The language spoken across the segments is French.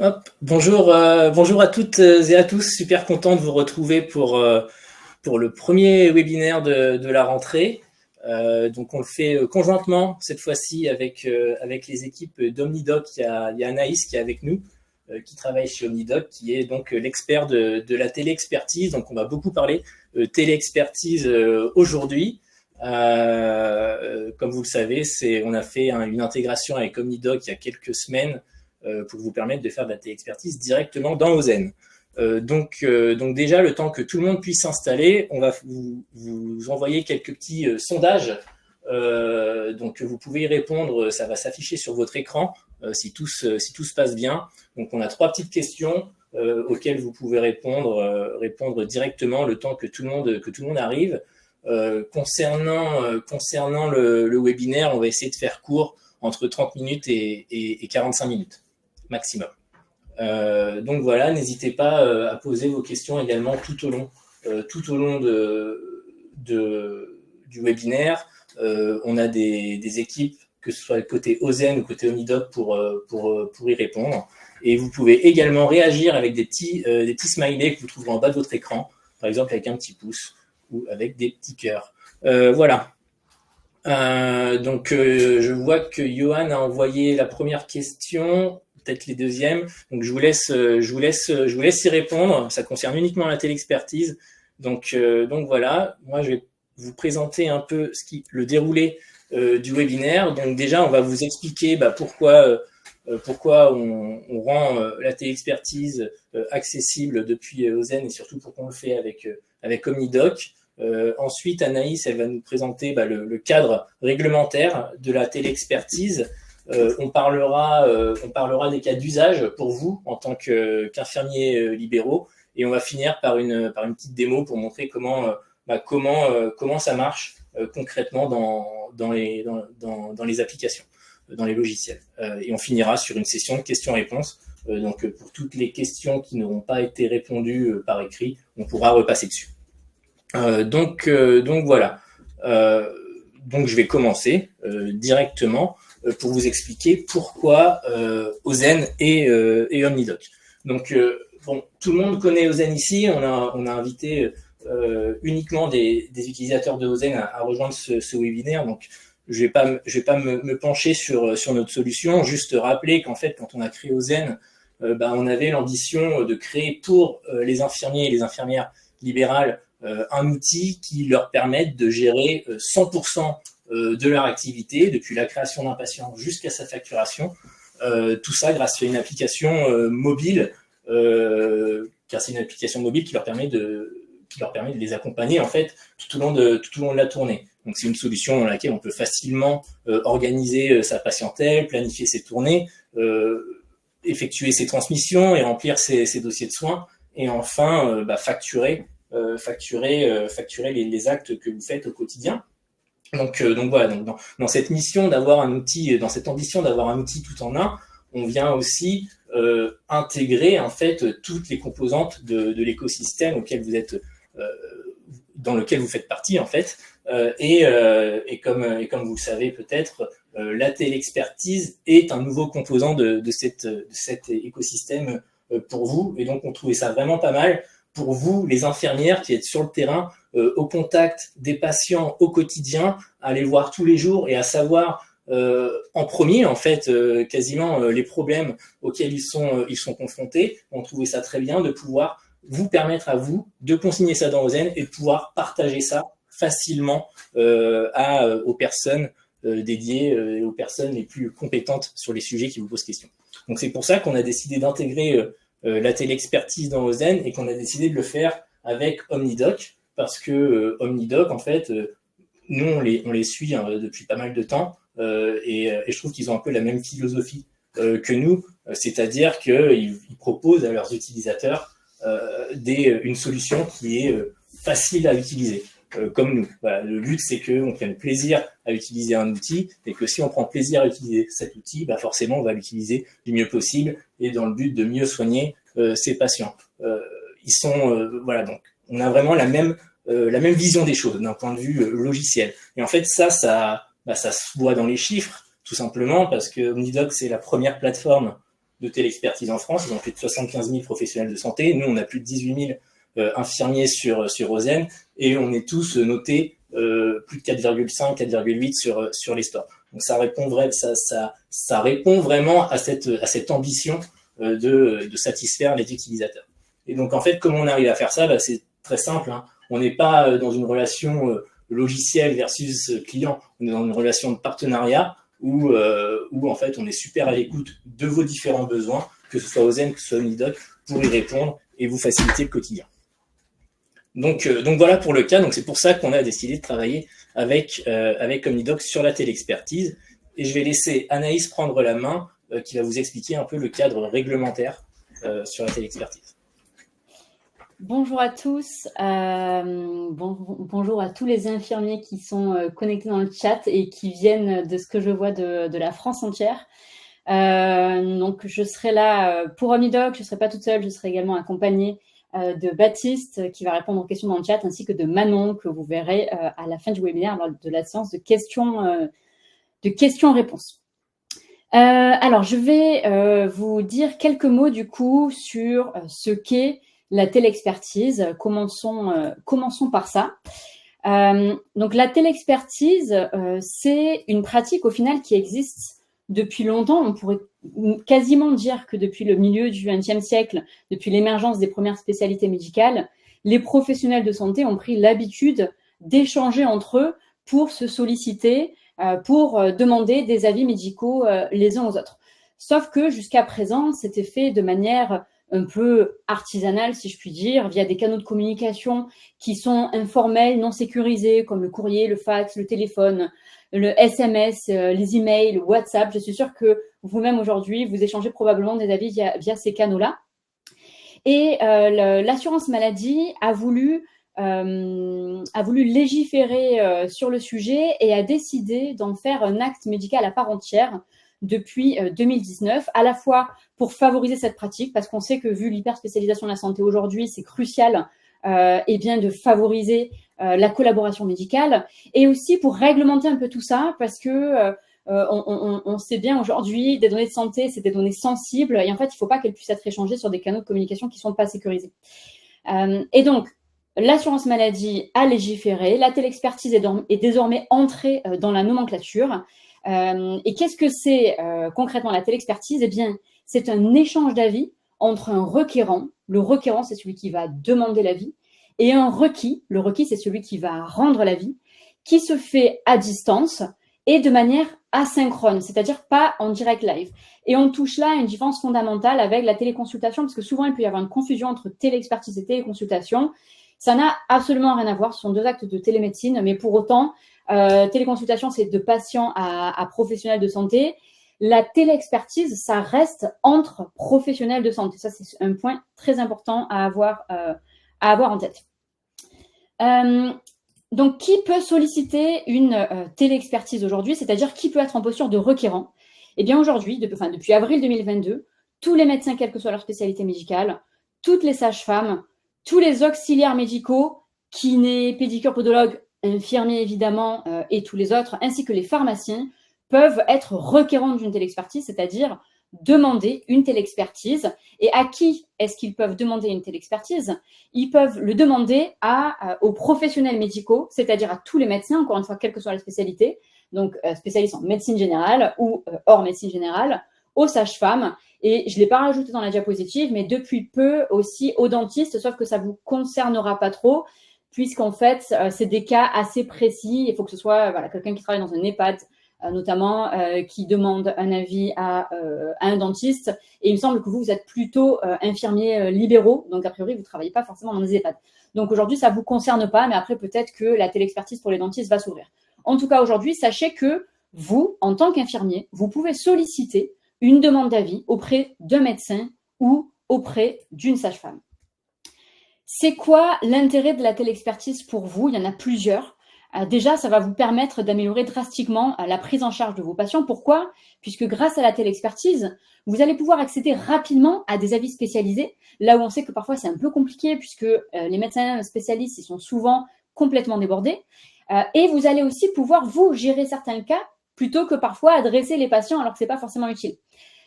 Hop, bonjour, bonjour à toutes et à tous. Super content de vous retrouver pour le premier webinaire de la rentrée. Donc on le fait conjointement cette fois-ci avec les équipes d'Omnidoc. Il y a Anaïs qui est avec nous, qui travaille chez Omnidoc, qui est donc l'expert de la téléexpertise. Donc on va beaucoup parler téléexpertise aujourd'hui. Comme vous le savez, on a fait une intégration avec Omnidoc il y a quelques semaines pour vous permettre de faire de la téléexpertise directement dans Ozen. Donc déjà, le temps que tout le monde puisse s'installer, on va vous envoyer quelques petits sondages. Donc vous pouvez y répondre, ça va s'afficher sur votre écran si tout se passe bien. Donc on a 3 petites questions auxquelles vous pouvez répondre directement le temps que tout le monde arrive. Concernant le webinaire, on va essayer de faire court entre 30 minutes et 45 minutes maximum. Donc voilà, n'hésitez pas à poser vos questions également tout au long du webinaire. On a des équipes, que ce soit côté Ozen ou côté Omnidoc, pour y répondre. Et vous pouvez également réagir avec des petits smileys que vous trouverez en bas de votre écran, par exemple avec un petit pouce ou avec des petits cœurs. Voilà. Je vois que Johan a envoyé la première question, peut-être les deuxièmes. Donc je vous laisse y répondre. Ça concerne uniquement la téléexpertise. Donc voilà. Moi je vais vous présenter un peu le déroulé du webinaire. Donc déjà on va vous expliquer pourquoi on rend la téléexpertise accessible depuis Ozen et surtout pourquoi on le fait avec Omnidoc. Ensuite, Anaïs, elle va nous présenter le cadre réglementaire de la téléexpertise. On parlera des cas d'usage pour vous en tant qu'infirmiers libéraux, et on va finir par une petite démo pour montrer comment ça marche concrètement dans les applications, dans les logiciels. Et on finira sur une session de questions-réponses. Donc pour toutes les questions qui n'auront pas été répondues par écrit, on pourra repasser dessus. Donc voilà. Donc je vais commencer directement pour vous expliquer pourquoi Ozen et Omnidoc. Donc tout le monde connaît Ozen ici. On a invité uniquement des utilisateurs de Ozen à rejoindre ce webinaire. Donc je vais pas me pencher sur notre solution. Juste rappeler qu'en fait, quand on a créé Ozen, on avait l'ambition de créer pour les infirmiers et les infirmières libérales un outil qui leur permette de gérer 100% de leur activité, depuis la création d'un patient jusqu'à sa facturation. Tout ça grâce à une application mobile, car c'est une application mobile qui leur permet de les accompagner en fait tout au long de la tournée. Donc c'est une solution dans laquelle on peut facilement organiser sa patientèle, planifier ses tournées, effectuer ses transmissions et remplir ses dossiers de soins, et enfin facturer les actes que vous faites au quotidien. Donc voilà, dans cette mission d'avoir un outil, dans cette ambition d'avoir un outil tout en un, on vient aussi intégrer en fait toutes les composantes de l'écosystème dans lequel vous faites partie en fait. Et comme vous le savez peut-être, la téléexpertise est un nouveau composant de cet écosystème pour vous, et donc on trouvait ça vraiment pas mal pour vous, les infirmières qui êtes sur le terrain, au contact des patients au quotidien, à les voir tous les jours et à savoir en premier, en fait, quasiment les problèmes auxquels ils sont confrontés. On trouvait ça très bien de pouvoir vous permettre à vous de consigner ça dans Ozen et de pouvoir partager ça facilement aux personnes dédiées et aux personnes les plus compétentes sur les sujets qui vous posent question. Donc c'est pour ça qu'on a décidé d'intégrer la téléexpertise dans Ozen et qu'on a décidé de le faire avec Omnidoc, parce que Omnidoc, en fait, nous, on les suit depuis pas mal de temps, et je trouve qu'ils ont un peu la même philosophie que nous, c'est-à-dire qu'ils proposent à leurs utilisateurs une solution qui est facile à utiliser, comme nous. Voilà, le but, c'est qu'on prenne plaisir à utiliser un outil, et que si on prend plaisir à utiliser cet outil, forcément, on va l'utiliser du mieux possible, et dans le but de mieux soigner ses patients. Voilà, donc on a vraiment la même vision des choses d'un point de vue logiciel. Et en fait, ça se voit dans les chiffres, tout simplement, parce que Omnidoc, c'est la première plateforme de téléexpertise en France. Ils ont plus de 75 000 professionnels de santé. Nous, on a plus de 18 000 infirmiers sur OZEN et on est tous notés plus de 4,5, 4,8 sur les stores. Donc ça répond vraiment à cette ambition de satisfaire les utilisateurs. Et donc en fait, comment on arrive à faire ça? C'est très simple. Hein. On n'est pas dans une relation logiciel versus client. On est dans une relation de partenariat où en fait on est super à l'écoute de vos différents besoins, que ce soit OZEN, que ce soit Omnidoc, pour y répondre et vous faciliter le quotidien. Donc voilà pour le cas. Donc c'est pour ça qu'on a décidé de travailler avec Omnidoc sur la téléexpertise. Et je vais laisser Anaïs prendre la main, qui va vous expliquer un peu le cadre réglementaire sur la téléexpertise. Bonjour à tous, bonjour à tous les infirmiers qui sont connectés dans le chat et qui viennent de ce que je vois de la France entière. Donc je serai là pour Omnidoc, je ne serai pas toute seule, je serai également accompagnée de Baptiste qui va répondre aux questions dans le chat, ainsi que de Manon que vous verrez à la fin du webinaire lors de la séance de questions-réponses. Alors je vais vous dire quelques mots du coup sur ce qu'est la téléexpertise. Commençons par ça. Donc la téléexpertise, c'est une pratique au final qui existe depuis longtemps. On pourrait quasiment dire que depuis le milieu du XXe siècle, depuis l'émergence des premières spécialités médicales, les professionnels de santé ont pris l'habitude d'échanger entre eux pour se solliciter, pour demander des avis médicaux les uns aux autres. Sauf que jusqu'à présent, c'était fait de manière un peu artisanale, si je puis dire, via des canaux de communication qui sont informels, non sécurisés, comme le courrier, le fax, le téléphone, le SMS, les emails, le WhatsApp. Je suis sûre que vous-même aujourd'hui, vous échangez probablement des avis via ces canaux-là. Et l'assurance maladie a voulu légiférer sur le sujet et a décidé d'en faire un acte médical à part entière depuis 2019, à la fois pour favoriser cette pratique, parce qu'on sait que vu l'hyperspécialisation de la santé aujourd'hui, c'est crucial bien de favoriser la collaboration médicale, et aussi pour réglementer un peu tout ça, parce que on sait bien aujourd'hui, des données de santé, c'est des données sensibles, et en fait, il ne faut pas qu'elles puissent être échangées sur des canaux de communication qui ne sont pas sécurisés. Et donc, l'assurance maladie a légiféré, la téléexpertise est désormais entrée dans la nomenclature. Et qu'est-ce que c'est concrètement la téléexpertise? Eh bien, c'est un échange d'avis entre un requérant. Le requérant, c'est celui qui va demander l'avis, et un requis. Le requis, c'est celui qui va rendre l'avis, qui se fait à distance et de manière asynchrone, c'est-à-dire pas en direct live. Et on touche là à une différence fondamentale avec la téléconsultation, parce que souvent, il peut y avoir une confusion entre téléexpertise et téléconsultation. Ça n'a absolument rien à voir, ce sont deux actes de télémédecine, mais pour autant, téléconsultation, c'est de patient à professionnels de santé. La téléexpertise, ça reste entre professionnels de santé. Ça, c'est un point très important à avoir en tête. Donc, qui peut solliciter une téléexpertise aujourd'hui, c'est-à-dire qui peut être en posture de requérant? Eh bien, aujourd'hui, depuis avril 2022, tous les médecins, quelle que soit leur spécialité médicale, toutes les sages-femmes, tous les auxiliaires médicaux, kinés, pédicures, podologues, infirmiers évidemment, et tous les autres, ainsi que les pharmaciens, peuvent être requérants d'une téléexpertise, c'est-à-dire demander une téléexpertise. Et à qui est-ce qu'ils peuvent demander une téléexpertise? Ils peuvent le demander aux professionnels médicaux, c'est-à-dire à tous les médecins, encore une fois, quelle que soit la spécialité, donc spécialistes en médecine générale ou hors médecine générale, aux sages-femmes, et je ne l'ai pas rajouté dans la diapositive, mais depuis peu aussi aux dentistes, sauf que ça ne vous concernera pas trop, puisqu'en fait, c'est des cas assez précis. Il faut que ce soit quelqu'un qui travaille dans un EHPAD, notamment, qui demande un avis à un dentiste. Et il me semble que vous êtes plutôt infirmiers libéraux, donc a priori, vous ne travaillez pas forcément dans des EHPAD. Donc aujourd'hui, ça ne vous concerne pas, mais après, peut-être que la téléexpertise pour les dentistes va s'ouvrir. En tout cas, aujourd'hui, sachez que vous, en tant qu'infirmier, vous pouvez solliciter une demande d'avis auprès d'un médecin ou auprès d'une sage-femme. C'est quoi l'intérêt de la téléexpertise pour vous? Il y en a plusieurs. Déjà, ça va vous permettre d'améliorer drastiquement la prise en charge de vos patients. Pourquoi? Puisque grâce à la téléexpertise, vous allez pouvoir accéder rapidement à des avis spécialisés, là où on sait que parfois c'est un peu compliqué, puisque les médecins spécialistes ils sont souvent complètement débordés. Et vous allez aussi pouvoir, vous, gérer certains cas, plutôt que parfois adresser les patients alors que ce n'est pas forcément utile.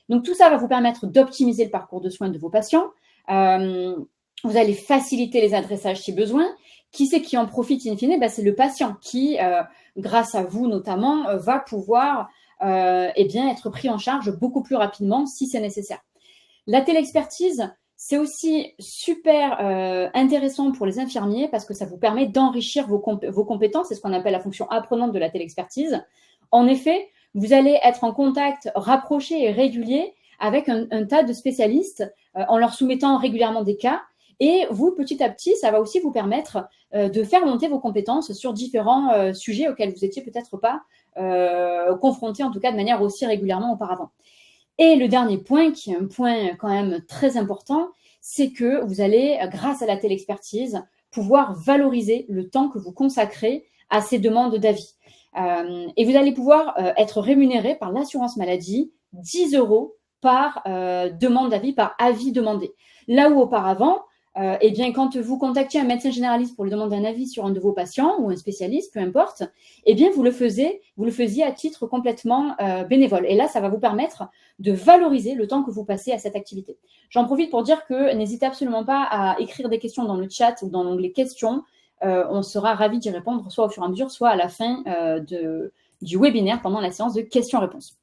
Donc tout ça va vous permettre d'optimiser le parcours de soins de vos patients. Vous allez faciliter les adressages si besoin. Qui c'est qui en profite in fine? C'est le patient qui, grâce à vous notamment, va pouvoir être pris en charge beaucoup plus rapidement si c'est nécessaire. La téléexpertise, c'est aussi super intéressant pour les infirmiers parce que ça vous permet d'enrichir vos compétences. C'est ce qu'on appelle la fonction apprenante de la téléexpertise. En effet, vous allez être en contact rapproché et régulier avec un tas de spécialistes en leur soumettant régulièrement des cas. Et vous, petit à petit, ça va aussi vous permettre de faire monter vos compétences sur différents sujets auxquels vous n'étiez peut-être pas confrontés, en tout cas de manière aussi régulièrement auparavant. Et le dernier point, qui est un point quand même très important, c'est que vous allez, grâce à la téléexpertise, pouvoir valoriser le temps que vous consacrez à ces demandes d'avis. Et vous allez pouvoir être rémunéré par l'assurance maladie 10 € par demande d'avis, par avis demandé. Là où auparavant, quand vous contactiez un médecin généraliste pour lui demander un avis sur un de vos patients ou un spécialiste, peu importe, vous le faisiez à titre complètement bénévole. Et là, ça va vous permettre de valoriser le temps que vous passez à cette activité. J'en profite pour dire que n'hésitez absolument pas à écrire des questions dans le chat ou dans l'onglet questions. On sera ravis d'y répondre, soit au fur et à mesure, soit à la fin du webinaire pendant la séance de questions-réponses.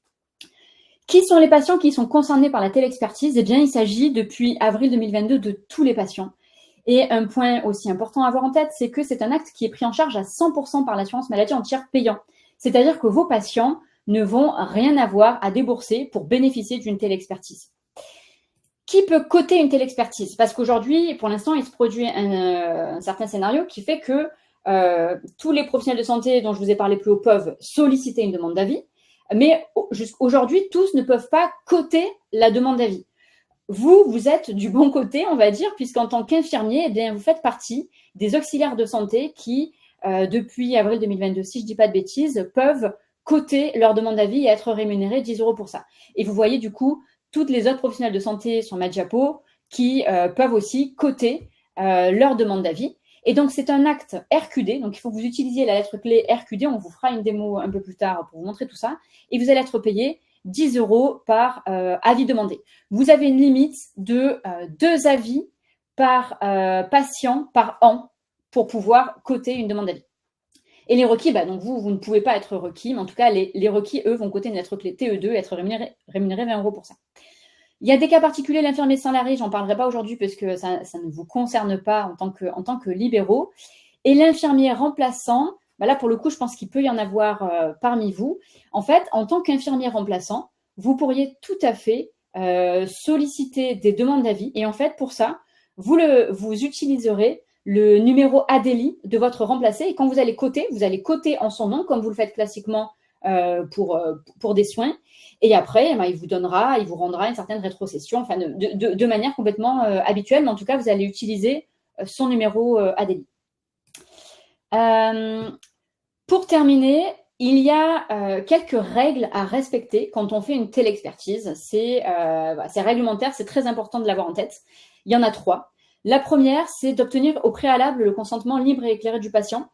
Qui sont les patients qui sont concernés par la téléexpertise? Il s'agit depuis avril 2022 de tous les patients. Et un point aussi important à avoir en tête, c'est que c'est un acte qui est pris en charge à 100% par l'assurance maladie en tiers payant. C'est-à-dire que vos patients ne vont rien avoir à débourser pour bénéficier d'une téléexpertise. Qui peut coter une téléexpertise? Parce qu'aujourd'hui, pour l'instant, il se produit un certain scénario qui fait que tous les professionnels de santé dont je vous ai parlé plus haut peuvent solliciter une demande d'avis. Mais aujourd'hui, tous ne peuvent pas coter la demande d'avis. Vous êtes du bon côté, on va dire, puisqu'en tant qu'infirmier, vous faites partie des auxiliaires de santé qui, depuis avril 2022, si je ne dis pas de bêtises, peuvent coter leur demande d'avis et être rémunérés 10 € pour ça. Et vous voyez du coup, toutes les autres professionnels de santé sur Mediapo qui peuvent aussi coter leur demande d'avis. Et donc, c'est un acte RQD. Donc, il faut que vous utilisiez la lettre clé RQD. On vous fera une démo un peu plus tard pour vous montrer tout ça. Et vous allez être payé 10 € par avis demandé. Vous avez une limite de 2 avis par patient par an pour pouvoir coter une demande d'avis. Et les requis, donc vous ne pouvez pas être requis, mais en tout cas, les requis, eux, vont coter une lettre clé TE2 et être rémunérés 20 € pour ça. Il y a des cas particuliers, l'infirmier salarié, j'en parlerai pas aujourd'hui parce que ça ne vous concerne pas en tant que libéraux. Et l'infirmier remplaçant, là pour le coup, je pense qu'il peut y en avoir parmi vous. En fait, en tant qu'infirmier remplaçant, vous pourriez tout à fait solliciter des demandes d'avis. Et en fait, pour ça, vous utiliserez le numéro ADELI de votre remplacé. Et quand vous allez coter en son nom, comme vous le faites classiquement pour des soins. Et après, il vous rendra une certaine rétrocession, de manière complètement habituelle, mais en tout cas, vous allez utiliser son numéro ADELI. Pour terminer, il y a quelques règles à respecter quand on fait une téléexpertise. C'est réglementaire, c'est très important de l'avoir en tête. Il y en a 3. La première, c'est d'obtenir au préalable le consentement libre et éclairé du patient.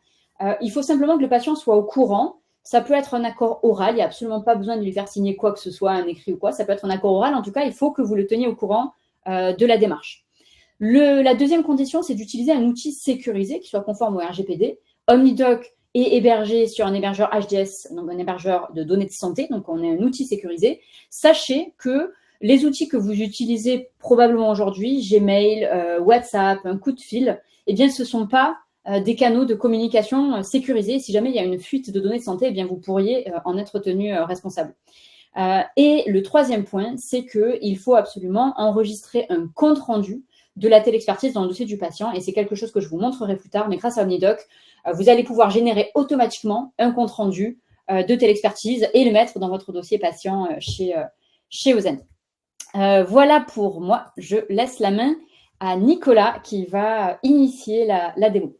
Il faut simplement que le patient soit au courant. Ça peut être un accord oral, il n'y a absolument pas besoin de lui faire signer quoi que ce soit, un écrit ou quoi. Ça peut être un accord oral, en tout cas, il faut que vous le teniez au courant de la démarche. La deuxième condition, c'est d'utiliser un outil sécurisé qui soit conforme au RGPD. OmniDoc est hébergé sur un hébergeur HDS, donc un hébergeur de données de santé, donc on a un outil sécurisé. Sachez que les outils que vous utilisez probablement aujourd'hui, Gmail, WhatsApp, un coup de fil, ce ne sont pas des canaux de communication sécurisés. Si jamais il y a une fuite de données de santé, vous pourriez en être tenu responsable. Et le troisième point, c'est qu'il faut absolument enregistrer un compte-rendu de la téléexpertise dans le dossier du patient. Et c'est quelque chose que je vous montrerai plus tard, mais grâce à OmniDoc, vous allez pouvoir générer automatiquement un compte-rendu de téléexpertise et le mettre dans votre dossier patient chez Ozen. Voilà pour moi. Je laisse la main à Nicolas qui va initier la démo.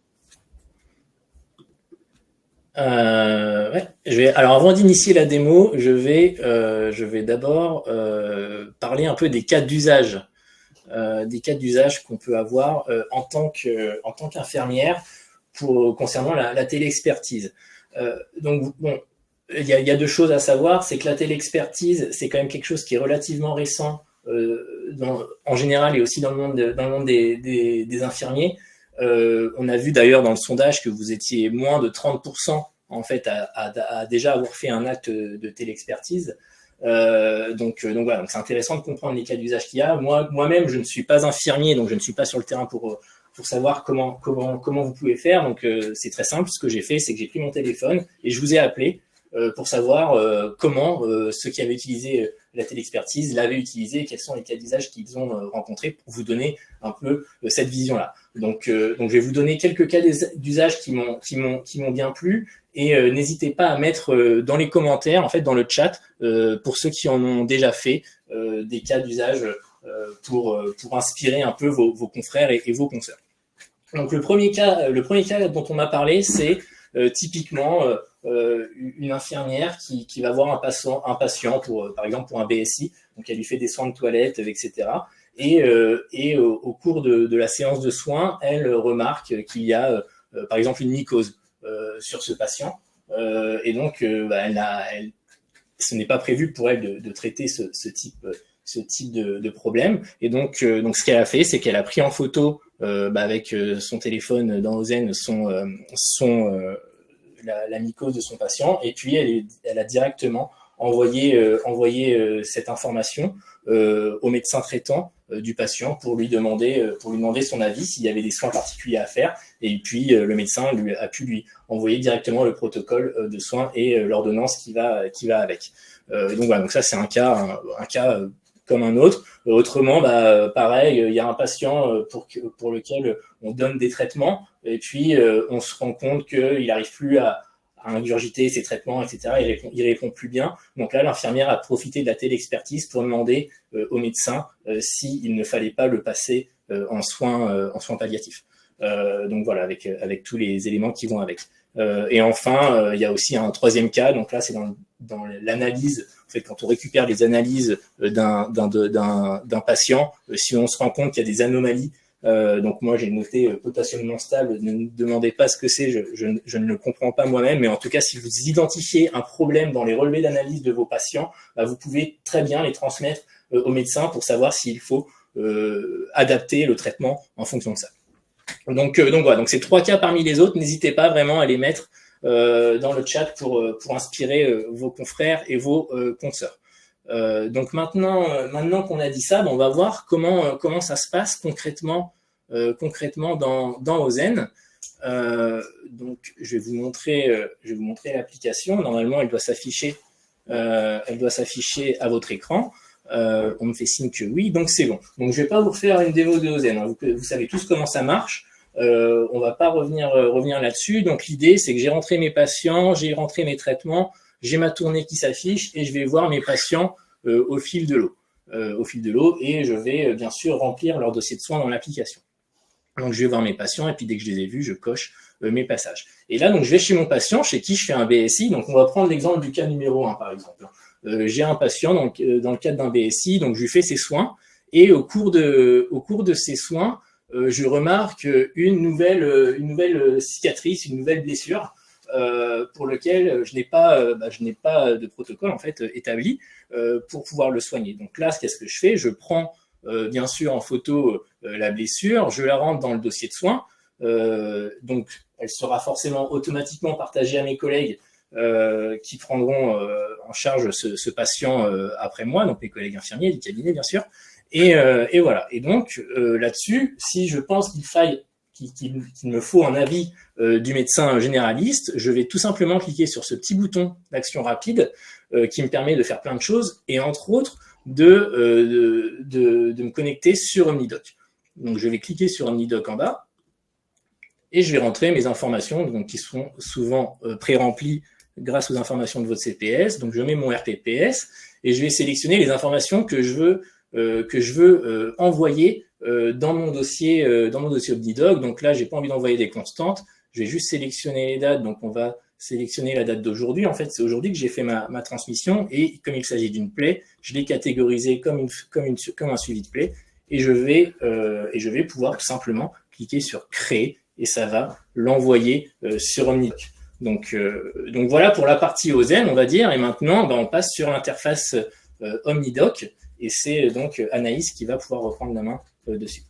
Alors avant d'initier la démo, je vais d'abord parler un peu des cas d'usage, qu'on peut avoir en tant qu'infirmière concernant la téléexpertise. Donc bon, il y a deux choses à savoir, c'est que la télexpertise, c'est quand même quelque chose qui est relativement récent en général et aussi dans le monde des infirmiers. On a vu d'ailleurs dans le sondage que vous étiez moins de 30% en fait à déjà avoir fait un acte de télexpertise. Donc voilà, donc c'est intéressant de comprendre les cas d'usage qu'il y a. Moi-même, je ne suis pas infirmier, donc je ne suis pas sur le terrain pour savoir comment vous pouvez faire. Donc c'est très simple. Ce que j'ai fait, c'est que j'ai pris mon téléphone et je vous ai appelé pour savoir comment ceux qui avaient utilisé la télexpertise l'avaient utilisé et quels sont les cas d'usage qu'ils ont rencontrés pour vous donner un peu cette vision-là. Donc je vais vous donner quelques cas d'usage qui m'ont bien plu et n'hésitez pas à mettre dans les commentaires, en fait dans le chat, pour ceux qui en ont déjà fait des cas d'usage pour inspirer un peu vos confrères et vos consoeurs. Donc le premier cas dont on m'a parlé, c'est typiquement une infirmière qui va voir un patient par exemple pour un BSI, donc elle lui fait des soins de toilette, etc. Et au cours de la séance de soins, elle remarque qu'il y a par exemple une mycose sur ce patient, et donc ce n'est pas prévu pour elle de traiter ce type de problème. Et donc ce qu'elle a fait, c'est qu'elle a pris en photo avec son téléphone dans Ozen la mycose de son patient, et puis elle a directement envoyé cette information au médecin traitant du patient pour lui demander son avis s'il y avait des soins particuliers à faire, et puis le médecin a pu lui envoyer directement le protocole de soins et l'ordonnance qui va avec. Donc voilà, donc ça c'est un cas comme un autre. Autrement, pareil, il y a un patient pour lequel on donne des traitements et puis on se rend compte qu'il n'arrive plus à ingurgiter ses traitements, etc. Il répond plus bien. Donc là, l'infirmière a profité de la télexpertise pour demander au médecin s'il ne fallait pas le passer en soins palliatifs. Donc voilà, avec tous les éléments qui vont avec. Et enfin, il y a aussi un troisième cas. Donc là, c'est dans l'analyse. En fait, quand on récupère les analyses d'un patient, si on se rend compte qu'il y a des anomalies, donc moi j'ai noté potassium non stable, ne me demandez pas ce que c'est, je ne le comprends pas moi-même, mais en tout cas si vous identifiez un problème dans les relevés d'analyse de vos patients, vous pouvez très bien les transmettre au médecin pour savoir s'il faut adapter le traitement en fonction de ça. Donc voilà, donc ces trois cas parmi les autres, n'hésitez pas vraiment à les mettre dans le chat pour inspirer vos confrères et vos consoeurs. Donc maintenant qu'on a dit ça, on va voir comment ça se passe concrètement dans Ozen. Donc je vais vous montrer l'application. Normalement, elle doit s'afficher à votre écran. On me fait signe que oui, donc c'est bon. Donc je vais pas vous refaire une démo de Ozen, hein. Vous savez tous comment ça marche. On va pas revenir là-dessus. Donc l'idée, c'est que j'ai rentré mes patients, j'ai rentré mes traitements, j'ai ma tournée qui s'affiche et je vais voir mes patients au fil de l'eau. Et je vais bien sûr remplir leur dossier de soins dans l'application. Donc je vais voir mes patients et puis dès que je les ai vus, je coche mes passages. Et là, donc je vais chez mon patient, chez qui je fais un BSI. Donc on va prendre l'exemple du cas numéro 1 par exemple. J'ai un patient donc, dans le cadre d'un BSI, donc je lui fais ses soins et au cours de ces soins, je remarque une nouvelle cicatrice, une nouvelle blessure pour lequel je n'ai pas de protocole en fait établi pour pouvoir le soigner. Donc là, qu'est-ce que je fais? Je prends bien sûr en photo la blessure, je la rentre dans le dossier de soins. Donc elle sera forcément automatiquement partagée à mes collègues qui prendront en charge ce patient après moi, donc mes collègues infirmiers du cabinet bien sûr. Et voilà. Et donc là-dessus, si je pense qu'il me faut un avis du médecin généraliste, je vais tout simplement cliquer sur ce petit bouton d'action rapide qui me permet de faire plein de choses et entre autres de me connecter sur OmniDoc. Donc je vais cliquer sur OmniDoc en bas et je vais rentrer mes informations donc, qui sont souvent pré-remplies grâce aux informations de votre CPS. Donc je mets mon RTPS et je vais sélectionner les informations que je veux envoyer dans mon dossier OmniDoc. Donc là, j'ai pas envie d'envoyer des constantes. Je vais juste sélectionner les dates. Donc on va sélectionner la date d'aujourd'hui. En fait, c'est aujourd'hui que j'ai fait ma transmission et comme il s'agit d'une plaie, je l'ai catégorisé comme un suivi de plaie et je vais pouvoir tout simplement cliquer sur créer et ça va l'envoyer sur OmniDoc. Donc voilà pour la partie OZEN, on va dire. Et maintenant, on passe sur l'interface OmniDoc. Et c'est donc Anaïs qui va pouvoir reprendre la main dessus.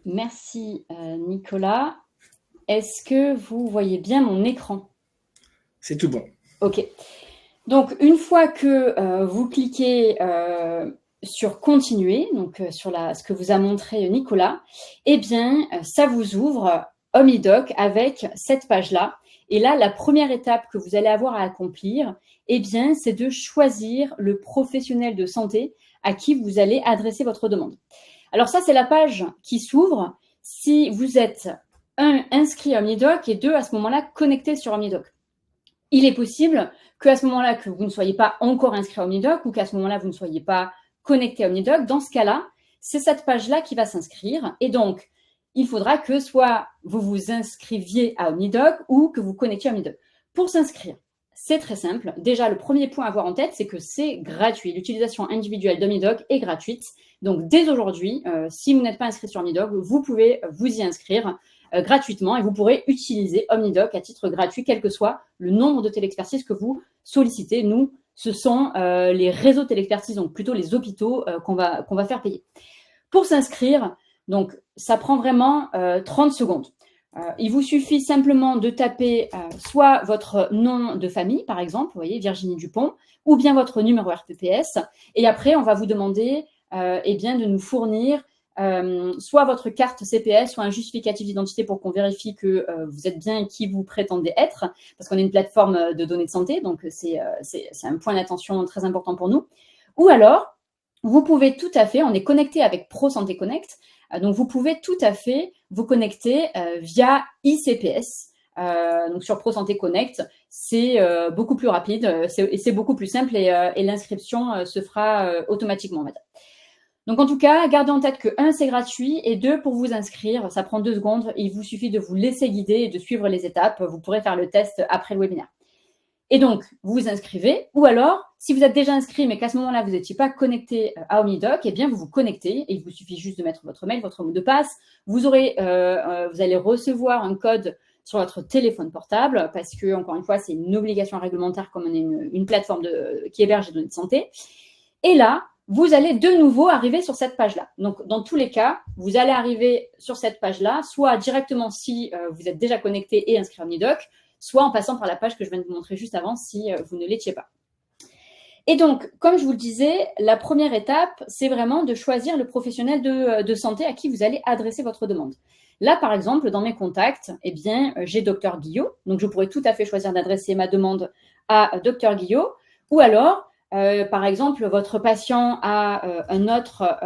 Merci Nicolas. Est-ce que vous voyez bien mon écran? C'est tout bon. Ok. Donc, une fois que vous cliquez sur continuer, donc sur ce que vous a montré Nicolas, eh bien, ça vous ouvre OmniDoc avec cette page-là. Et là, la première étape que vous allez avoir à accomplir, eh bien, c'est de choisir le professionnel de santé à qui vous allez adresser votre demande. Alors ça, c'est la page qui s'ouvre si vous êtes inscrit à OmniDoc et deux, à ce moment-là, connecté sur OmniDoc. Il est possible qu'à ce moment-là, que vous ne soyez pas encore inscrit à OmniDoc ou qu'à ce moment-là, vous ne soyez pas connecté à OmniDoc. Dans ce cas-là, c'est cette page-là qui va s'inscrire. Et donc, il faudra que soit vous vous inscriviez à OmniDoc ou que vous connectiez à OmniDoc. Pour s'inscrire, c'est très simple. Déjà, le premier point à avoir en tête, c'est que c'est gratuit. L'utilisation individuelle d'OmniDoc est gratuite. Donc, dès aujourd'hui, si vous n'êtes pas inscrit sur OmniDoc, vous pouvez vous y inscrire gratuitement et vous pourrez utiliser OmniDoc à titre gratuit, quel que soit le nombre de téléexpertises que vous sollicitez. Nous, ce sont les réseaux de téléexpertise, donc plutôt les hôpitaux qu'on va faire payer. Pour s'inscrire, donc ça prend vraiment 30 secondes. Il vous suffit simplement de taper soit votre nom de famille, par exemple, vous voyez, Virginie Dupont, ou bien votre numéro RPPS. Et après, on va vous demander eh bien, de nous fournir soit votre carte CPS, soit un justificatif d'identité pour qu'on vérifie que vous êtes bien qui vous prétendez être, parce qu'on est une plateforme de données de santé, donc c'est un point d'attention très important pour nous. Ou alors, vous pouvez tout à fait, on est connecté avec Pro Santé Connect, donc vous pouvez tout à fait vous connecter via ICPS. Donc sur Pro Santé Connect, c'est beaucoup plus rapide et c'est beaucoup plus simple et l'inscription se fera automatiquement, madame. Donc, en tout cas, gardez en tête que 1, c'est gratuit et 2, pour vous inscrire, ça prend 2 secondes. Il vous suffit de vous laisser guider et de suivre les étapes. Vous pourrez faire le test après le webinaire. Et donc, vous vous inscrivez ou alors, si vous êtes déjà inscrit mais qu'à ce moment-là, vous n'étiez pas connecté à OmniDoc, eh bien, vous vous connectez et il vous suffit juste de mettre votre mail, votre mot de passe. Vous allez recevoir un code sur votre téléphone portable parce que, encore une fois, c'est une obligation réglementaire comme on est une plateforme qui héberge les données de santé. Et là, vous allez de nouveau arriver sur cette page-là. Donc, dans tous les cas, vous allez arriver sur cette page-là, soit directement si vous êtes déjà connecté et inscrit à OmniDoc, soit en passant par la page que je viens de vous montrer juste avant si vous ne l'étiez pas. Et donc, comme je vous le disais, la première étape, c'est vraiment de choisir le professionnel de santé à qui vous allez adresser votre demande. Là, par exemple, dans mes contacts, eh bien, j'ai Dr Guillot. Donc, je pourrais tout à fait choisir d'adresser ma demande à Dr Guillot. Ou alors, par exemple, votre patient a un autre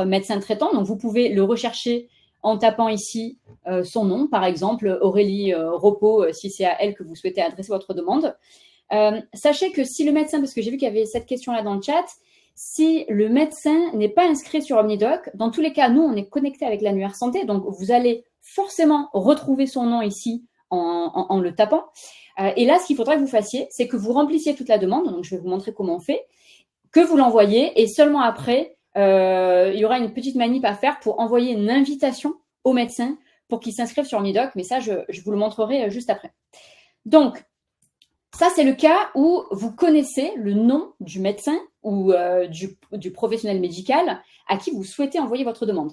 médecin traitant, donc vous pouvez le rechercher en tapant ici son nom, par exemple Aurélie Repos, si c'est à elle que vous souhaitez adresser votre demande. Sachez que si le médecin, parce que j'ai vu qu'il y avait cette question-là dans le chat, si le médecin n'est pas inscrit sur OmniDoc, dans tous les cas, nous, on est connecté avec l'annuaire santé, donc vous allez forcément retrouver son nom ici en le tapant. Et là, ce qu'il faudra que vous fassiez, c'est que vous remplissiez toute la demande. Donc, je vais vous montrer comment on fait, que vous l'envoyez et seulement après, il y aura une petite manip à faire pour envoyer une invitation au médecin pour qu'il s'inscrive sur OmniDoc. Mais ça, je vous le montrerai juste après. Donc, ça, c'est le cas où vous connaissez le nom du médecin ou du professionnel médical à qui vous souhaitez envoyer votre demande.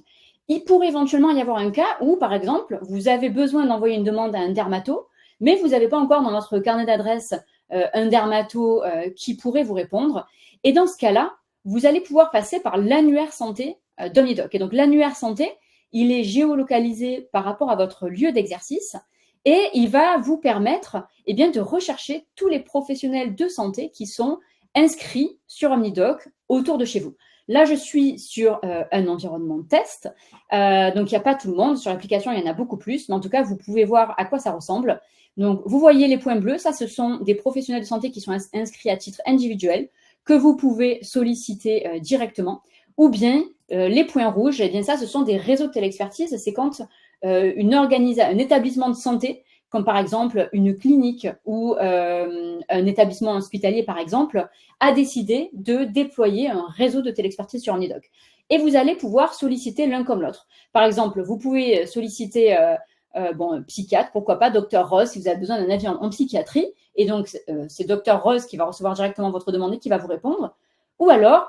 Il pourrait éventuellement y avoir un cas où, par exemple, vous avez besoin d'envoyer une demande à un dermato, mais vous n'avez pas encore dans votre carnet d'adresse un dermato qui pourrait vous répondre. Et dans ce cas-là, vous allez pouvoir passer par l'annuaire santé d'OmniDoc. Et donc, l'annuaire santé, il est géolocalisé par rapport à votre lieu d'exercice et il va vous permettre eh bien, de rechercher tous les professionnels de santé qui sont inscrits sur OmniDoc autour de chez vous. Là, je suis sur un environnement de test, donc il n'y a pas tout le monde. Sur l'application, il y en a beaucoup plus, mais en tout cas, vous pouvez voir à quoi ça ressemble. Donc, vous voyez les points bleus, ça, ce sont des professionnels de santé qui sont inscrits à titre individuel, que vous pouvez solliciter directement. Ou bien, les points rouges, eh bien ça, ce sont des réseaux de téléexpertise. C'est quand un établissement de santé, comme par exemple une clinique ou un établissement hospitalier, par exemple, a décidé de déployer un réseau de téléexpertise sur OmniDoc. Et vous allez pouvoir solliciter l'un comme l'autre. Par exemple, vous pouvez solliciter psychiatre, pourquoi pas Dr Rose si vous avez besoin d'un avis en psychiatrie. Et donc, c'est Dr Rose qui va recevoir directement votre demande et qui va vous répondre. Ou alors,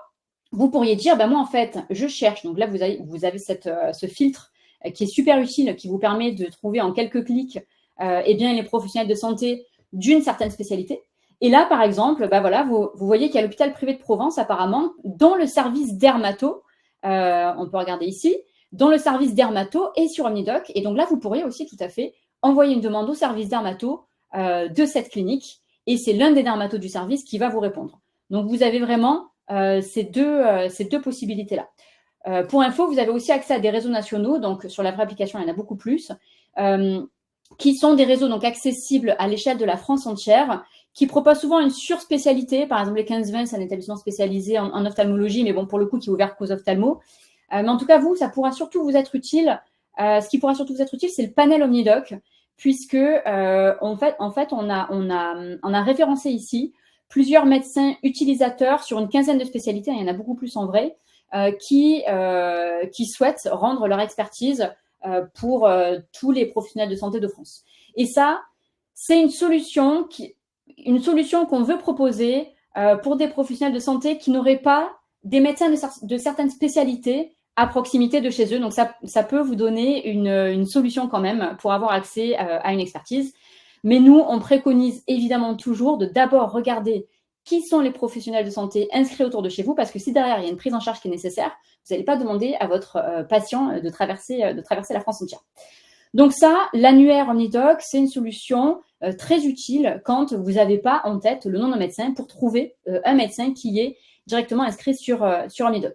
vous pourriez dire, moi, en fait, je cherche. Donc là, vous avez ce filtre qui est super utile, qui vous permet de trouver en quelques clics les professionnels de santé d'une certaine spécialité. Et là, par exemple, vous voyez qu'il y a l'hôpital privé de Provence, apparemment, dans le service dermato, on peut regarder ici, dans le service dermato et sur OmniDoc. Et donc là, vous pourriez aussi tout à fait envoyer une demande au service dermato de cette clinique. Et c'est l'un des dermatos du service qui va vous répondre. Donc, vous avez vraiment ces deux possibilités-là. Pour info, vous avez aussi accès à des réseaux nationaux. Donc, sur la vraie application, il y en a beaucoup plus. Qui sont des réseaux donc accessibles à l'échelle de la France entière, qui proposent souvent une surspécialité. Par exemple, les 15-20, c'est un établissement spécialisé en ophtalmologie, mais bon, pour le coup, qui est ouvert qu'aux ophtalmos. Mais en tout cas, ça pourra surtout vous être utile. Ce qui pourra surtout vous être utile, c'est le panel OmniDoc, puisque en fait, on a référencé ici plusieurs médecins utilisateurs sur une quinzaine de spécialités, il y en a beaucoup plus en vrai, qui souhaitent rendre leur expertise pour tous les professionnels de santé de France. Et ça, c'est une solution qu'on veut proposer pour des professionnels de santé qui n'auraient pas des médecins de certaines spécialités à proximité de chez eux. Donc, ça peut vous donner une solution quand même pour avoir accès à une expertise. Mais nous, on préconise évidemment toujours de d'abord regarder qui sont les professionnels de santé inscrits autour de chez vous, parce que si derrière, il y a une prise en charge qui est nécessaire, vous n'allez pas demander à votre patient de traverser la France entière. Donc ça, l'annuaire OmniDoc, c'est une solution très utile quand vous n'avez pas en tête le nom d'un médecin pour trouver un médecin qui est directement inscrit sur OmniDoc.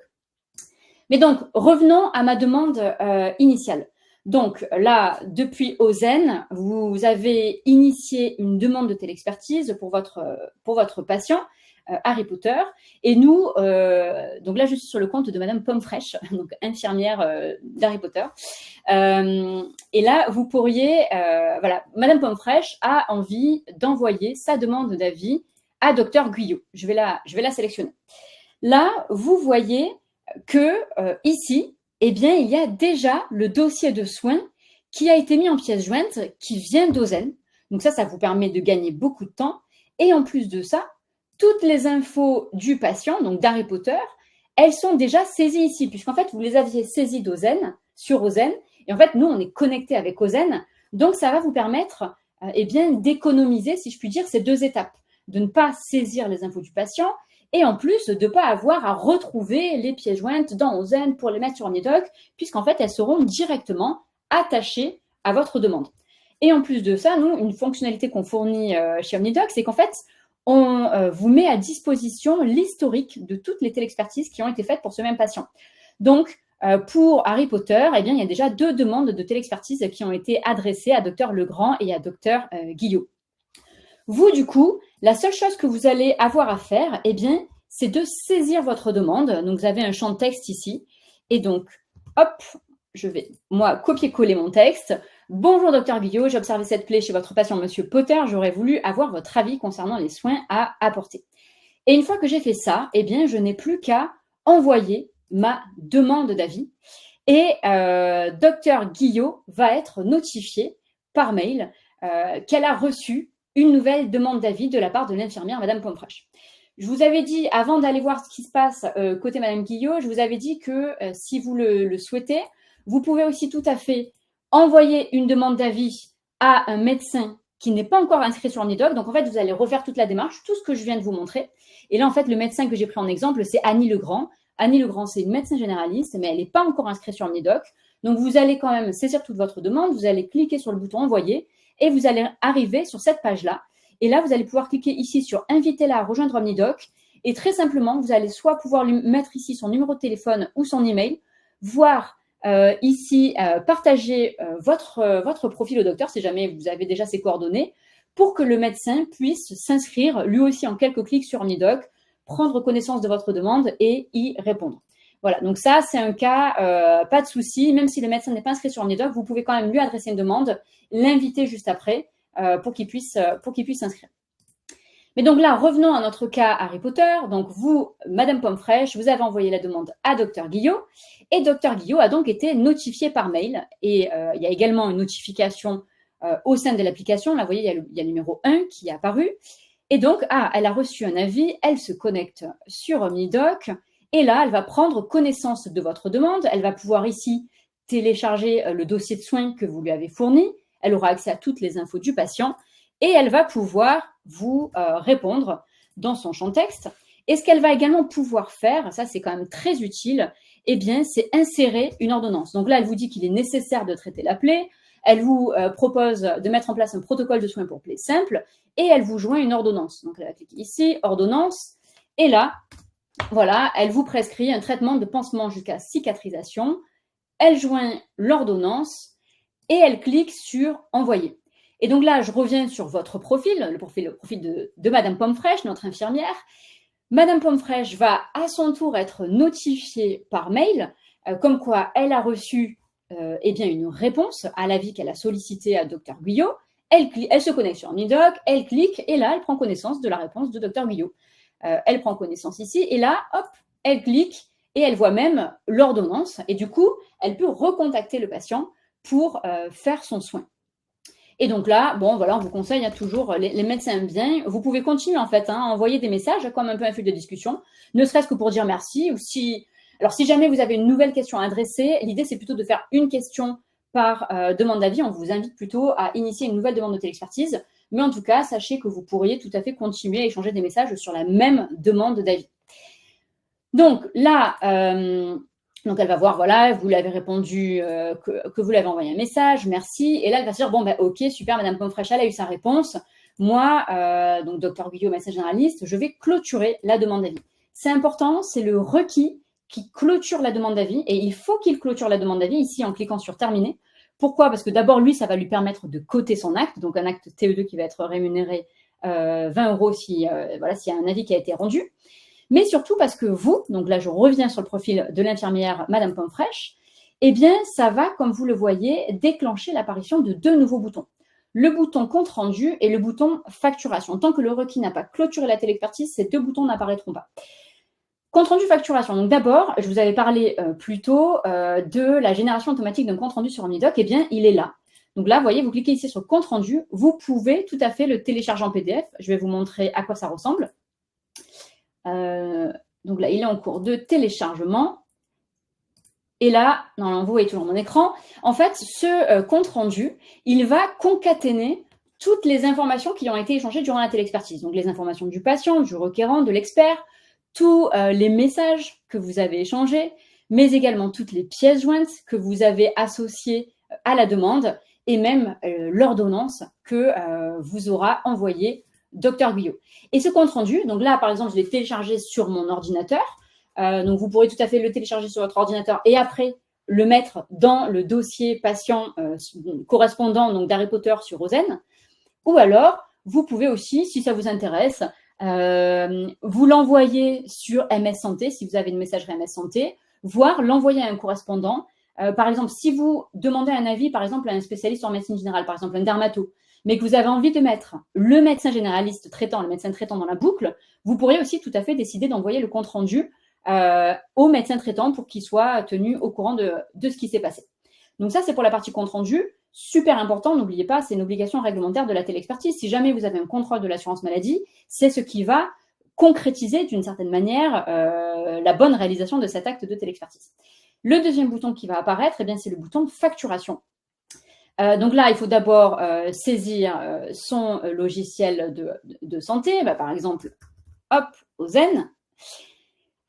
Mais donc, revenons à ma demande initiale. Donc là, depuis Ozen, vous avez initié une demande de téléexpertise pour votre patient, Harry Potter. Et nous, donc là, je suis sur le compte de Madame Pomme-Fraîche, donc infirmière d'Harry Potter. Et là, vous pourriez, Madame Pomme-Fraîche a envie d'envoyer sa demande d'avis à Dr Guyot. Je vais la sélectionner. Là, vous voyez que ici, il y a déjà le dossier de soins qui a été mis en pièce jointe, qui vient d'Ozen. Donc ça vous permet de gagner beaucoup de temps. Et en plus de ça, toutes les infos du patient, donc d'Harry Potter, elles sont déjà saisies ici, puisqu'en fait, vous les aviez saisies d'Ozen, sur Ozen. Et en fait, nous, on est connecté avec Ozen. Donc, ça va vous permettre d'économiser, si je puis dire, ces deux étapes. De ne pas saisir les infos du patient et en plus de ne pas avoir à retrouver les pièces jointes dans Ozen pour les mettre sur OmniDoc, puisqu'en fait, elles seront directement attachées à votre demande. Et en plus de ça, nous, une fonctionnalité qu'on fournit chez OmniDoc, c'est qu'en fait, on vous met à disposition l'historique de toutes les téléexpertises qui ont été faites pour ce même patient. Donc, pour Harry Potter, il y a déjà 2 demandes de téléexpertise qui ont été adressées à Dr Legrand et à Dr Guillot. Vous, du coup, la seule chose que vous allez avoir à faire, c'est de saisir votre demande. Donc, vous avez un champ de texte ici. Et donc, hop, je vais, moi, copier-coller mon texte. Bonjour, Dr Guillot, j'ai observé cette plaie chez votre patient, Monsieur Potter. J'aurais voulu avoir votre avis concernant les soins à apporter. Et une fois que j'ai fait ça, je n'ai plus qu'à envoyer ma demande d'avis. Et Dr Guillot va être notifié par mail qu'elle a reçu une nouvelle demande d'avis de la part de l'infirmière Madame Pomme-Fraîche. Je vous avais dit, avant d'aller voir ce qui se passe côté Madame Guillot, je vous avais dit que si vous le souhaitez, vous pouvez aussi tout à fait envoyer une demande d'avis à un médecin qui n'est pas encore inscrit sur OmniDoc. Donc, en fait, vous allez refaire toute la démarche, tout ce que je viens de vous montrer. Et là, en fait, le médecin que j'ai pris en exemple, c'est Annie Legrand. Annie Legrand, c'est une médecin généraliste, mais elle n'est pas encore inscrite sur OmniDoc. Donc, vous allez quand même saisir toute votre demande, vous allez cliquer sur le bouton « Envoyer » et vous allez arriver sur cette page-là. Et là, vous allez pouvoir cliquer ici sur « Invitez-la à rejoindre OmniDoc ». Et très simplement, vous allez soit pouvoir lui mettre ici son numéro de téléphone ou son email, voire ici partager votre profil au docteur, si jamais vous avez déjà ses coordonnées, pour que le médecin puisse s'inscrire lui aussi en quelques clics sur OmniDoc, prendre connaissance de votre demande et y répondre. Voilà, donc ça, c'est un cas, pas de souci. Même si le médecin n'est pas inscrit sur OmniDoc, vous pouvez quand même lui adresser une demande, l'inviter juste après pour qu'il puisse s'inscrire. Mais donc là, revenons à notre cas Harry Potter. Donc vous, Madame Pomme-Fraîche, vous avez envoyé la demande à Dr Guillot et Dr Guillot a donc été notifié par mail. Et il y a également une notification au sein de l'application. Là, vous voyez, il y a le numéro 1 qui est apparu. Et donc, elle a reçu un avis, elle se connecte sur OmniDoc et là, elle va prendre connaissance de votre demande. Elle va pouvoir ici télécharger le dossier de soins que vous lui avez fourni. Elle aura accès à toutes les infos du patient et elle va pouvoir vous répondre dans son champ texte. Et ce qu'elle va également pouvoir faire, ça c'est quand même très utile, eh bien, c'est insérer une ordonnance. Donc là, elle vous dit qu'il est nécessaire de traiter la plaie. Elle vous propose de mettre en place un protocole de soins pour plaie simple et elle vous joint une ordonnance. Donc, elle va cliquer ici, ordonnance, et là, voilà, elle vous prescrit un traitement de pansement jusqu'à cicatrisation. Elle joint l'ordonnance et elle clique sur envoyer. Et donc là, je reviens sur votre profil, le profil de Madame Pomme-Fraîche, notre infirmière. Madame Pomme-Fraîche va à son tour être notifiée par mail, comme quoi elle a reçu eh bien, une réponse à l'avis qu'elle a sollicité à Dr Guillot. Elle se connecte sur OmniDoc, elle clique et là, elle prend connaissance de la réponse de Dr Guillot. Elle prend connaissance ici et là, hop, elle clique et elle voit même l'ordonnance et du coup, elle peut recontacter le patient pour faire son soin. Et donc là, bon, voilà, on vous conseille toujours, les médecins bien, vous pouvez continuer en fait, à envoyer des messages comme un peu un fil de discussion, ne serait-ce que pour dire merci ou si... Alors, si jamais vous avez une nouvelle question à adresser, l'idée, c'est plutôt de faire une question par demande d'avis. On vous invite plutôt à initier une nouvelle demande de télexpertise. Mais en tout cas, sachez que vous pourriez tout à fait continuer à échanger des messages sur la même demande d'avis. Donc là, donc elle va voir, voilà, vous l'avez répondu, que vous l'avez envoyé un message, merci. Et là, elle va se dire, bon, ben, ok, super, Madame Pomme-Fraîche, elle a eu sa réponse. Moi, donc Dr Guillot, médecin généraliste, je vais clôturer la demande d'avis. C'est important, c'est le requis qui clôture la demande d'avis et il faut qu'il clôture la demande d'avis ici en cliquant sur terminer. Pourquoi? Parce que d'abord, lui, ça va lui permettre de coter son acte, donc un acte TE2 qui va être rémunéré 20 € si, voilà, s'il y a un avis qui a été rendu. Mais surtout parce que vous, donc là, je reviens sur le profil de l'infirmière Madame Pomme-Fraîche, eh bien, ça va, comme vous le voyez, déclencher l'apparition de deux nouveaux boutons. Le bouton compte rendu et le bouton facturation. Tant que le requis n'a pas clôturé la télexpertise, ces deux boutons n'apparaîtront pas. Compte rendu facturation. Donc d'abord, je vous avais parlé plus tôt de la génération automatique d'un compte rendu sur OmniDoc. Eh bien, il est là. Donc là, vous voyez, vous cliquez ici sur compte rendu. Vous pouvez tout à fait le télécharger en PDF. Je vais vous montrer à quoi ça ressemble. Donc là, il est en cours de téléchargement. Et là, normalement, vous voyez toujours mon écran. En fait, ce compte rendu, il va concaténer toutes les informations qui ont été échangées durant la télexpertise. Donc les informations du patient, du requérant, de l'expert, tous les messages que vous avez échangés, mais également toutes les pièces jointes que vous avez associées à la demande et même l'ordonnance que vous aura envoyée Dr Guillot. Et ce compte rendu, donc là, par exemple, je l'ai téléchargé sur mon ordinateur. Donc, vous pourrez tout à fait le télécharger sur votre ordinateur et après le mettre dans le dossier patient correspondant donc d'Harry Potter sur Ozen. Ou alors, vous pouvez aussi, si ça vous intéresse, vous l'envoyer sur MS Santé, si vous avez une messagerie MS Santé, voire l'envoyer à un correspondant. Par exemple, si vous demandez un avis, par exemple, à un spécialiste en médecine générale, par exemple un dermato, mais que vous avez envie de mettre le médecin généraliste traitant, le médecin traitant dans la boucle, vous pourriez aussi tout à fait décider d'envoyer le compte rendu au médecin traitant pour qu'il soit tenu au courant de ce qui s'est passé. Donc ça, c'est pour la partie compte rendu. Super important, n'oubliez pas, c'est une obligation réglementaire de la télexpertise. Si jamais vous avez un contrôle de l'assurance maladie, c'est ce qui va concrétiser d'une certaine manière la bonne réalisation de cet acte de télexpertise. Le deuxième bouton qui va apparaître, eh bien, c'est le bouton facturation. Donc là, il faut d'abord saisir son logiciel de santé, par exemple, hop, Ozen.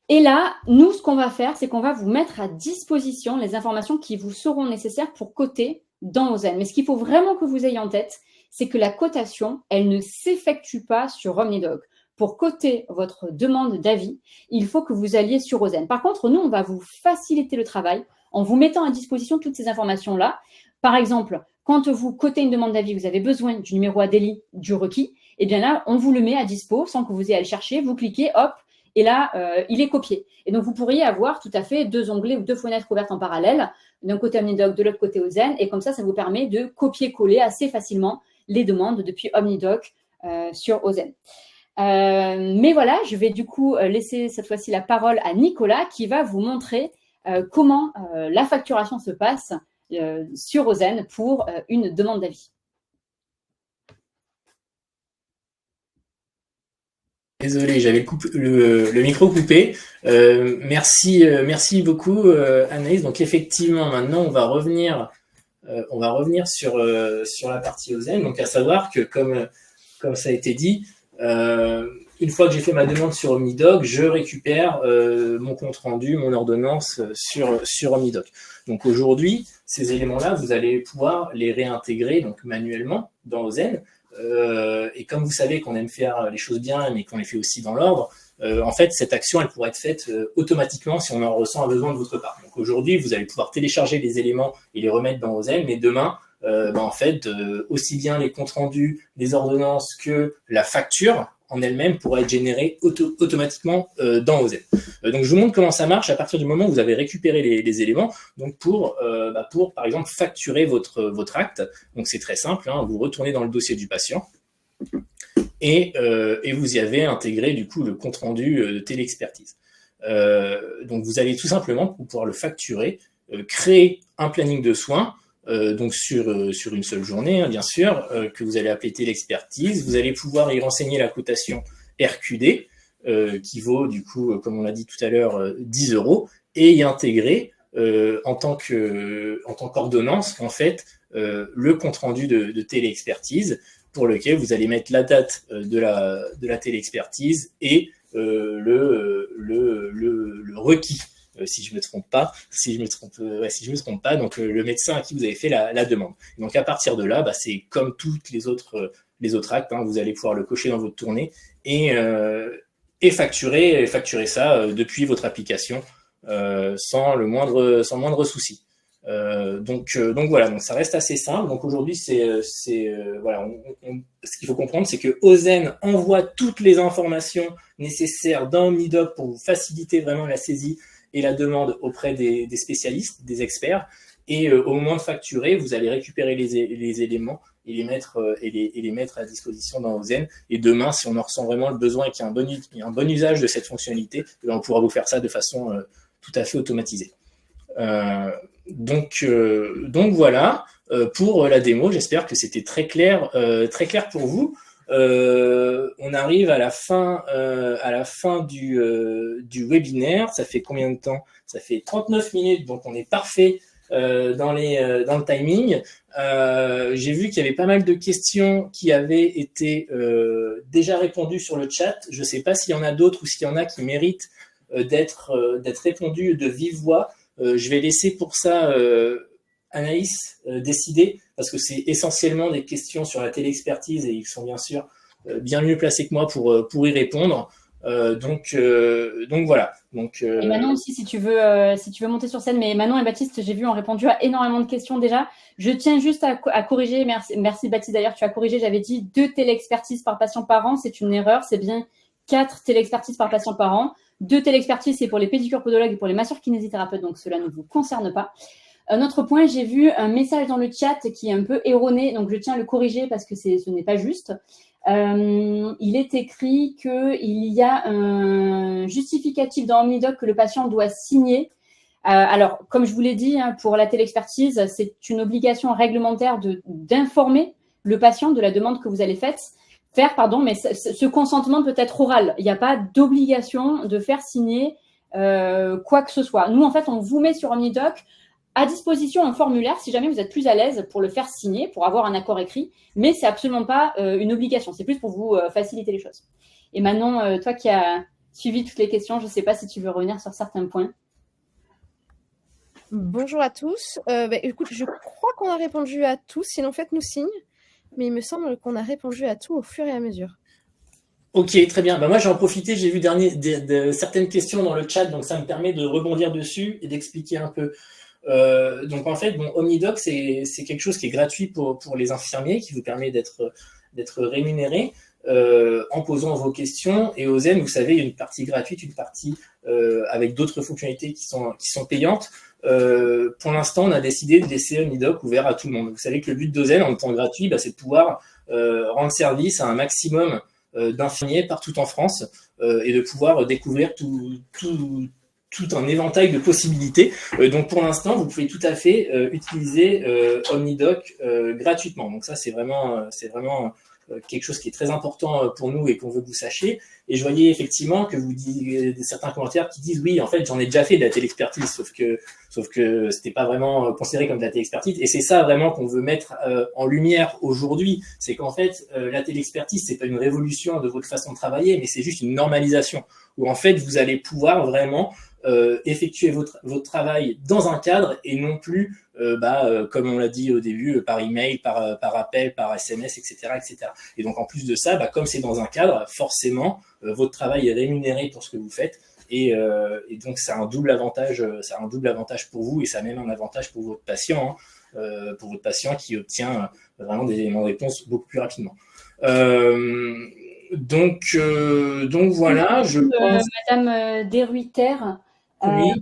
Et là, nous, ce qu'on va faire, c'est qu'on va vous mettre à disposition les informations qui vous seront nécessaires pour coter dans Ozen. Mais ce qu'il faut vraiment que vous ayez en tête, c'est que la cotation, elle ne s'effectue pas sur OmniDoc. Pour coter votre demande d'avis, il faut que vous alliez sur Ozen. Par contre, nous, on va vous faciliter le travail en vous mettant à disposition toutes ces informations-là. Par exemple, quand vous cotez une demande d'avis, vous avez besoin du numéro ADELI du requis, et bien là, on vous le met à dispo sans que vous ayez à le chercher. Vous cliquez, hop, et là, il est copié. Et donc, vous pourriez avoir tout à fait deux onglets ou deux fenêtres ouvertes en parallèle, d'un côté OmniDoc, de l'autre côté Ozen, et comme ça vous permet de copier-coller assez facilement les demandes depuis OmniDoc sur Ozen. Mais voilà, je vais du coup laisser cette fois-ci la parole à Nicolas qui va vous montrer comment la facturation se passe sur Ozen pour une demande d'avis. Désolé, j'avais le micro coupé. Merci beaucoup Anaïs. Donc effectivement, maintenant on va revenir sur la partie Ozen. Donc à savoir que comme ça a été dit, une fois que j'ai fait ma demande sur OmniDoc, je récupère mon compte rendu, mon ordonnance sur OmniDoc. Donc aujourd'hui, ces éléments-là, vous allez pouvoir les réintégrer donc manuellement dans Ozen. Et comme vous savez qu'on aime faire les choses bien, mais qu'on les fait aussi dans l'ordre, en fait, cette action, elle pourrait être faite automatiquement si on en ressent un besoin de votre part. Donc aujourd'hui, vous allez pouvoir télécharger les éléments et les remettre dans Ozen, mais demain, en fait, aussi bien les comptes rendus, les ordonnances que la facture en elle-même pourra être générée automatiquement dans Ozen. Donc je vous montre comment ça marche à partir du moment où vous avez récupéré les éléments. Donc pour par exemple facturer votre acte. Donc c'est très simple, hein, vous retournez dans le dossier du patient et vous y avez intégré du coup le compte rendu de téléexpertise. Donc vous allez tout simplement, pour pouvoir le facturer, créer un planning de soins. Donc sur une seule journée, hein, bien sûr, que vous allez appeler téléexpertise. Vous allez pouvoir y renseigner la cotation RQD, qui vaut du coup, comme on l'a dit tout à l'heure, 10 €, et y intégrer en tant qu'ordonnance, en fait, le compte rendu de téléexpertise, pour lequel vous allez mettre la date de la téléexpertise et le requis. Si je me trompe pas, donc le médecin à qui vous avez fait la demande. Donc à partir de là, c'est comme toutes les autres actes, hein, vous allez pouvoir le cocher dans votre tournée et facturer ça depuis votre application sans le moindre souci. Donc voilà, donc ça reste assez simple. Donc aujourd'hui, voilà, ce qu'il faut comprendre, c'est que Ozen envoie toutes les informations nécessaires dans OmniDoc pour vous faciliter vraiment la saisie et la demande auprès des spécialistes, des experts. Et au moment de facturer, vous allez récupérer les éléments et les mettre à disposition dans Ozen. Et demain, si on en ressent vraiment le besoin et qu'il y a un bon usage de cette fonctionnalité, on pourra vous faire ça de façon tout à fait automatisée. Donc voilà pour la démo. J'espère que c'était très clair pour vous. On arrive à la fin du webinaire. Ça fait combien de temps? Ça fait 39 minutes, donc on est parfait dans le timing. J'ai vu qu'il y avait pas mal de questions qui avaient été déjà répondues sur le chat. Je ne sais pas s'il y en a d'autres ou s'il y en a qui méritent d'être répondues de vive voix. Je vais laisser pour ça Anaïs décider, parce que c'est essentiellement des questions sur la téléexpertise et ils sont bien sûr bien mieux placés que moi pour y répondre. Donc voilà. Et Manon aussi, si tu veux monter sur scène. Mais Manon et Baptiste, j'ai vu, ont répondu à énormément de questions déjà. Je tiens juste à corriger. Merci Baptiste, d'ailleurs, tu as corrigé. J'avais dit 2 téléexpertises par patient par an. C'est une erreur. C'est bien 4 téléexpertises par patient par an. 2 téléexpertises, c'est pour les pédicures podologues et pour les masseurs kinésithérapeutes. Donc cela ne vous concerne pas. Un autre point, j'ai vu un message dans le chat qui est un peu erroné. Donc je tiens à le corriger parce que ce n'est pas juste. Il est écrit qu'il y a un justificatif dans OmniDoc que le patient doit signer. Alors, comme je vous l'ai dit, hein, pour la téléexpertise, c'est une obligation réglementaire d'informer le patient de la demande que vous allez faire, mais ce consentement peut être oral. Il n'y a pas d'obligation de faire signer quoi que ce soit. Nous, en fait, on vous met sur OmniDoc à disposition un formulaire si jamais vous êtes plus à l'aise pour le faire signer, pour avoir un accord écrit, mais c'est absolument pas une obligation, c'est plus pour vous faciliter les choses. Et Manon, toi qui as suivi toutes les questions, je ne sais pas si tu veux revenir sur certains points. Bonjour à tous. Écoute, je crois qu'on a répondu à tous, sinon faites-nous signe, mais il me semble qu'on a répondu à tout au fur et à mesure. Ok, très bien. Moi, j'ai en profité, j'ai vu certaines questions dans le chat, donc ça me permet de rebondir dessus et d'expliquer un peu. Donc en fait, OmniDoc, c'est quelque chose qui est gratuit pour les infirmiers, qui vous permet d'être rémunéré en posant vos questions. Et Ozen, vous savez, il y a une partie gratuite, une partie avec d'autres fonctionnalités qui sont payantes. Pour l'instant, on a décidé de laisser OmniDoc ouvert à tout le monde. Vous savez que le but d'Ozen, en temps gratuit, c'est de pouvoir rendre service à un maximum d'infirmiers partout en France et de pouvoir découvrir tout un éventail de possibilités. Donc pour l'instant, vous pouvez tout à fait utiliser OmniDoc gratuitement. Donc ça, c'est vraiment quelque chose qui est très important pour nous et qu'on veut que vous sachiez. Et je voyais effectivement que vous dites certains commentaires qui disent oui, en fait, j'en ai déjà fait de la téléexpertise, sauf que c'était pas vraiment considéré comme de la téléexpertise. Et c'est ça vraiment qu'on veut mettre en lumière aujourd'hui. C'est qu'en fait, la téléexpertise, c'est pas une révolution de votre façon de travailler, mais c'est juste une normalisation où en fait, vous allez pouvoir vraiment effectuer votre travail dans un cadre et non plus comme on l'a dit au début, par email, par appel, par SMS, etc., etc. Et donc en plus de ça, comme c'est dans un cadre, forcément, votre travail est rémunéré pour ce que vous faites, et donc c'est un double avantage, pour vous, et ça a même un avantage pour votre patient, qui obtient vraiment des éléments de réponse beaucoup plus rapidement. Donc voilà, je pense. Madame Deruyter. Oui.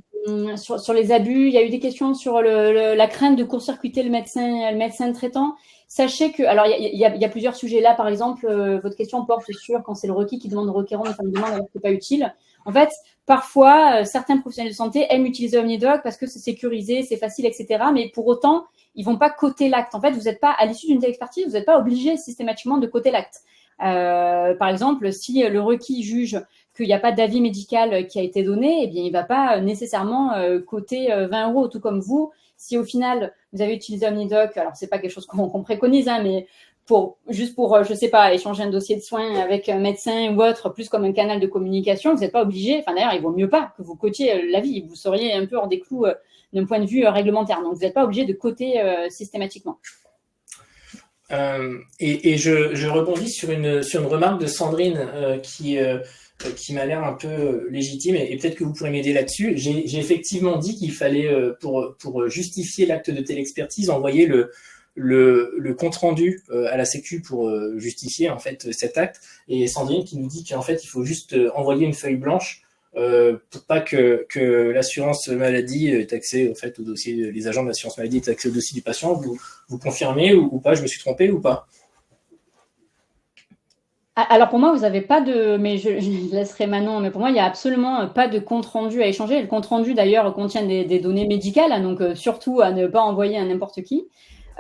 Sur les abus, il y a eu des questions sur la crainte de court-circuiter le médecin traitant. Sachez que, alors il y a plusieurs sujets là, par exemple, votre question porte sur quand c'est le requis qui demande au requérant, mais ça me demande alors que c'est pas utile. En fait, parfois, certains professionnels de santé aiment utiliser OmniDoc parce que c'est sécurisé, c'est facile, etc. Mais pour autant, ils vont pas coter l'acte. En fait, vous n'êtes pas, à l'issue d'une téléexpertise, vous n'êtes pas obligé systématiquement de coter l'acte. Par exemple, si le requis juge qu'il n'y a pas d'avis médical qui a été donné, eh bien, il ne va pas nécessairement coter 20 €, tout comme vous. Si au final, vous avez utilisé OmniDoc, alors ce n'est pas quelque chose qu'on préconise, mais juste pour, je ne sais pas, échanger un dossier de soins avec un médecin ou autre, plus comme un canal de communication, vous n'êtes pas obligé, enfin d'ailleurs, il vaut mieux pas que vous cotiez l'avis, vous seriez un peu hors des clous d'un point de vue réglementaire. Donc, vous n'êtes pas obligé de coter systématiquement. Et je rebondis sur une remarque de Sandrine qui m'a l'air un peu légitime, et peut-être que vous pourrez m'aider là-dessus. J'ai effectivement dit qu'il fallait, pour justifier l'acte de téléexpertise, envoyer le compte-rendu à la Sécu pour justifier en fait cet acte. Et Sandrine qui nous dit qu'en fait, il faut juste envoyer une feuille blanche pour pas que l'assurance maladie ait accès au fait au dossier, les agents de l'assurance maladie aient accès au dossier du patient. Vous confirmez ou pas? Je me suis trompé ou pas? Alors pour moi, vous n'avez pas de, mais je laisserai Manon, mais pour moi, il n'y a absolument pas de compte-rendu à échanger. Le compte-rendu, d'ailleurs, contient des données médicales, donc surtout à ne pas envoyer à n'importe qui.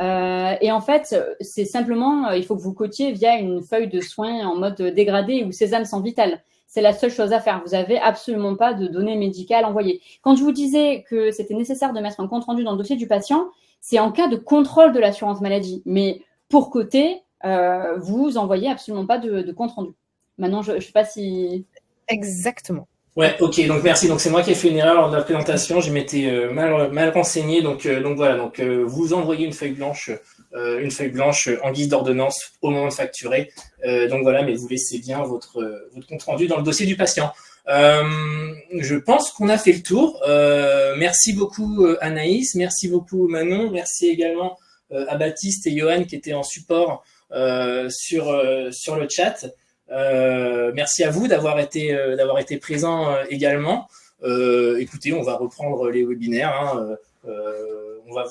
Et en fait, c'est simplement, il faut que vous cotiez via une feuille de soins en mode dégradé ou sésame sans vital. C'est la seule chose à faire. Vous n'avez absolument pas de données médicales envoyées. Quand je vous disais que c'était nécessaire de mettre un compte-rendu dans le dossier du patient, c'est en cas de contrôle de l'assurance maladie. Mais pour coter, vous envoyez absolument pas de compte-rendu. Maintenant, je ne sais pas si... Exactement. Ouais, ok, donc merci. Donc c'est moi qui ai fait une erreur lors de la présentation, je m'étais mal renseigné, donc voilà, donc vous envoyez une feuille blanche en guise d'ordonnance au moment de facturer. Donc voilà, mais vous laissez bien votre compte rendu dans le dossier du patient. Je pense qu'on a fait le tour. Merci beaucoup Anaïs, merci beaucoup Manon, merci également à Baptiste et Johan qui étaient en support sur le chat. Merci à vous d'avoir été présents également. Écoutez, on va reprendre les webinaires. On va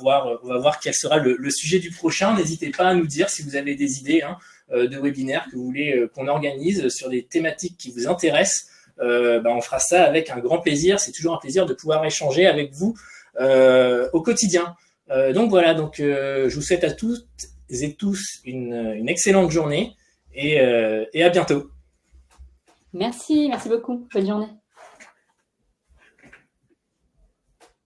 voir quel sera le sujet du prochain. N'hésitez pas à nous dire si vous avez des idées de webinaires que vous voulez qu'on organise sur des thématiques qui vous intéressent. On fera ça avec un grand plaisir. C'est toujours un plaisir de pouvoir échanger avec vous au quotidien. Donc voilà, je vous souhaite à toutes et tous une excellente journée et à bientôt. Merci beaucoup. Bonne journée.